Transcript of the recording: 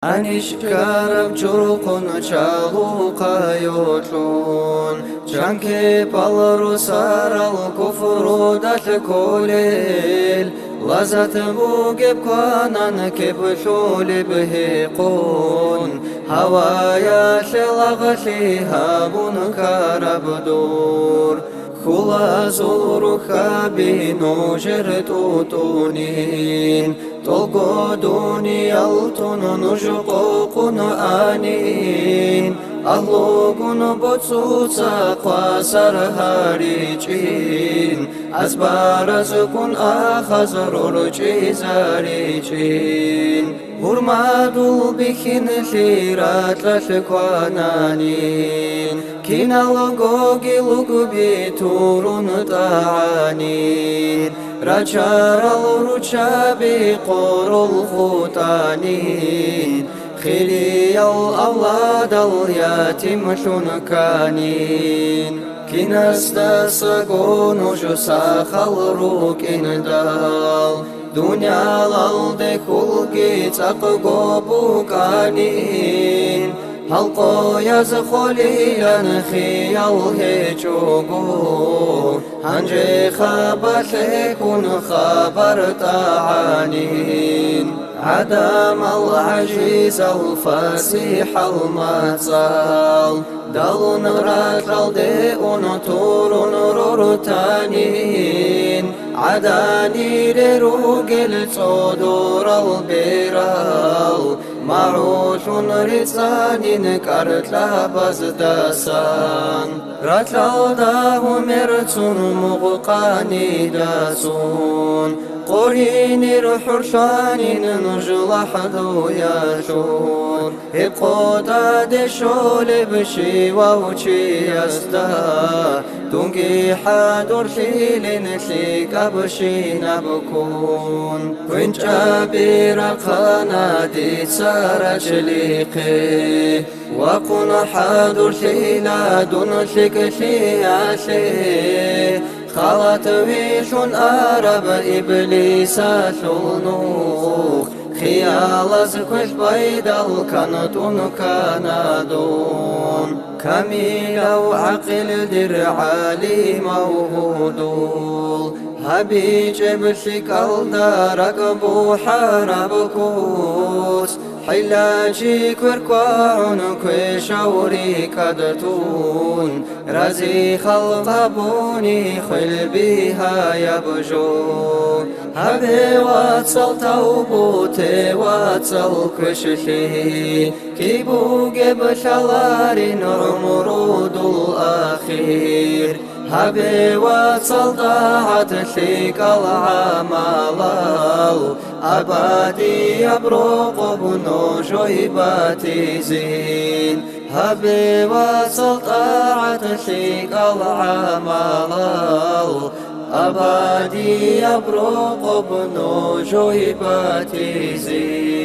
Anishkarab churqun chalu qayotlun Chanke palru saral kufru dal kolel Lazat bugib qanan kibshul bhiqun Hawaya shilagli habun karabdur Khula zuruka binu jirtutunin Tolgo duniyaltun nujqoqun anin Ahlugun botsuca qasar haricin Azbarazkun akhazrur cizaricin Hurmadul bihin lirat lalqananin Kinalgogilug biturun ta'anin Racharal ruchabi qorul khutanin Khiliyal avladal yatim shunkanin Kinasta sagonuju sakhal rukindal Dunyalal de kulgi taqgobukanin Halqo yazkholiyan khiyal hechugu Hanje khabatlekun khabar ta'anin عدم العجيز الفسيح المثال دلون رجل ديون تورون رورتانين عداني لروجل صدور البرال معروش رسان كارتلا بزدسان رتل داه مرتون مغقاني داسون قرين الحرشان نجل حدو يشور إبقودا دشول بشي ووشي يستا تنكي حدور شيلين شيك بشي نبكون وين جابير قنادي سارج ليقي وقن حدور شيلا دون شيك شياشي خلت ويشون أرب إبليس شلنوخ خيال زكوش بيد الكنتون كندون كميل وعقل درعالي موهودول هبي جبشك الدارك بوحربكوس حلاجي كركوان كشوري كدتون رزي خلطبوني خل بها يبجو هبي واتسل توبوتي واتسل كششي كيبو قبشلارين عمرود الأخير هبي واتسل ضاعت شيك العمال أبادي يبرق بنو جيباتي زين هبي واتسل ضاعت شيك العمال أبادي يبرق بنو جيباتي زين